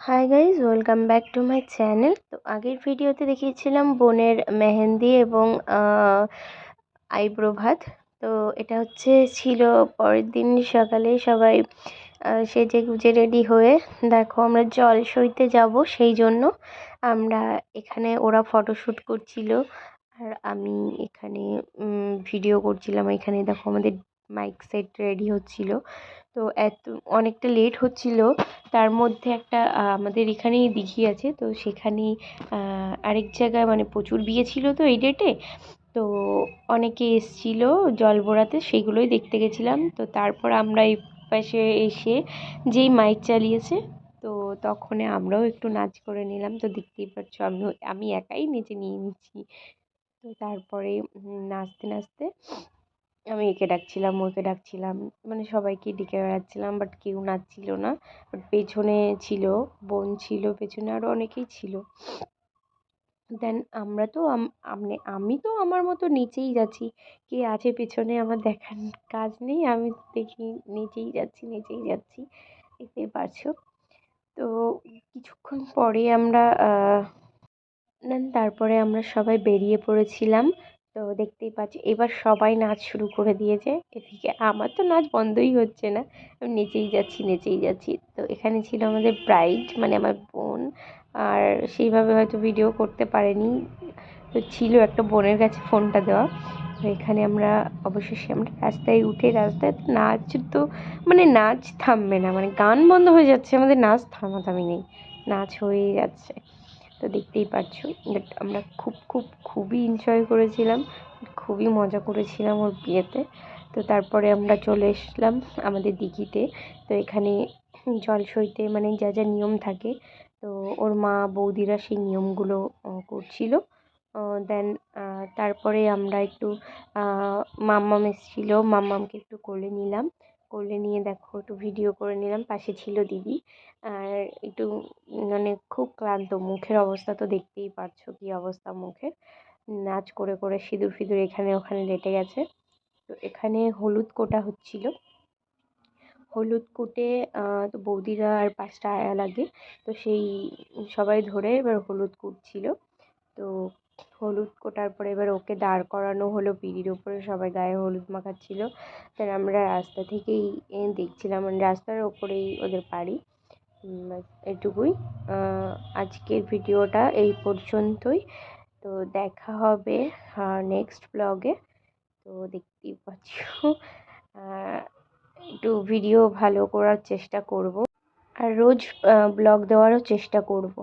Hi guys, welcome back to my channel. তো আগের ভিডিওতে দেখিয়েছিলাম বোনের মেহেন্দি এবং আইব্রো ভাত। তো এটা ছিল পরের দিন সকালে সবাই সেজে গুজে রেডি হয়ে, দেখো আমরা জল সইতে যাব, সেই জন্য আমরা এখানে, ওরা ফটোশ্যুট করছিল আর আমি এখানে ভিডিও করছিলাম। এখানে দেখো আমাদের মাইক সেট রেডি হচ্ছিল। তো অনেকটা লেট হচ্ছিল। তার মধ্যে একটা আমাদের এখানেই দিঘি আছে, তো সেখানেই আরেক জায়গায় মানে প্রচুর বিয়ে ছিল তো এই ডেটে। তো অনেকে এসছিল জল ভরাতে, সেইগুলোই দেখতে গেছিলাম। তো তারপর আমরা এই পাশে এসে যেই মাইক চালিয়েছে, তো তখন আমরাও একটু নাচ করে নিলাম। তো দেখতেই পাচ্ছ আমি একাই নেচে নিয়ে নিচ্ছি। তো তারপরে নাচতে নাচতে আমি একে ডাকছিলাম, ওকে ডাকছিলাম, মানে সবাইকে ডেকে বেড়াচ্ছিলাম, বাট কেউ নাচছিল না। বাট পেছনে ছিল, বোন ছিল পেছনে, আরও অনেকেই ছিল। দেন আমরা তো আমি তো আমার মতো নেচেই যাচ্ছি। কে আছে পেছনে আমার দেখার কাজ নেই, আমি দেখি নেচেই যাচ্ছি নেচেই যাচ্ছি, দেখতেই পারছো। তো কিছুক্ষণ পরে আমরা দেন তারপরে আমরা সবাই বেরিয়ে পড়েছিলাম। তো দেখতেই পাচ্ছি এবার সবাই নাচ শুরু করে দিয়েছে। এদিকে আমার তো নাচ বন্ধই হচ্ছে না, আমি নেচেই যাচ্ছি নেচেই যাচ্ছি। তো এখানে ছিল আমাদের ব্রাইড, মানে আমার বোন। আর সেইভাবে হয়তো ভিডিও করতে পারেনি, তো ছিল একটা বোনের কাছে ফোনটা দেওয়া। তো এখানে আমরা অবশেষে আমরা রাস্তায় উঠে, রাস্তায় নাচ তো মানে নাচ থামবে না, মানে গান বন্ধ হয়ে যাচ্ছে, আমাদের নাচ থামাথামি নেই, নাচ হয়েই যাচ্ছে। তো দেখতেই পাচ্ছ, বাট আমরা খুবই এনজয় করেছিলাম, খুবই মজা করেছিলাম ওর বিয়েতে। তো তারপরে আমরা চলে এসলাম আমাদের দিঘিতে। তো এখানে জল সইতে মানে যা যা নিয়ম থাকে, তো ওর মা বৌদিরা সেই নিয়মগুলো করছিল। দেন তারপরে আমরা একটু মাম্মাম এসেছিলো, মাম্মামকে একটু কোলে নিলাম। কোলে নিয়ে দেখো একটু ভিডিও করে নিলাম, পাশে ছিল দিদি। আর একটু মানে খুব ক্লান্ত, মুখের অবস্থা তো দেখতেই পারছো কি অবস্থা মুখের, নাচ করে করে সিঁদুর ফিঁদুর এখানে ওখানে লেটে গেছে। তো এখানে হলুদ কোটা হচ্ছিল। হলুদ কুটে তো বৌদিরা আর 5টা আয়া লাগে, তো সেই সবাই ধরে এবার হলুদ কুটছিল। তো হলুদ কোটার পরে এবার ওকে দাঁড় করানো হলো পিঁড়ির ওপরে, সবাই গায়ে হলুদ মাখাচ্ছিল। তাই আমরা রাস্তা থেকেই দেখছিলাম, মানে রাস্তার ওপরেই ওদের বাড়ি। এটুকুই। আজকের ভিডিওটা এই পর্যন্তই। তো দেখা হবে নেক্সট ব্লগে। তো দেখতেই পাচ্ছ একটু ভিডিও ভালো করার চেষ্টা করব, আর রোজ ব্লগ দেওয়ারও চেষ্টা করব।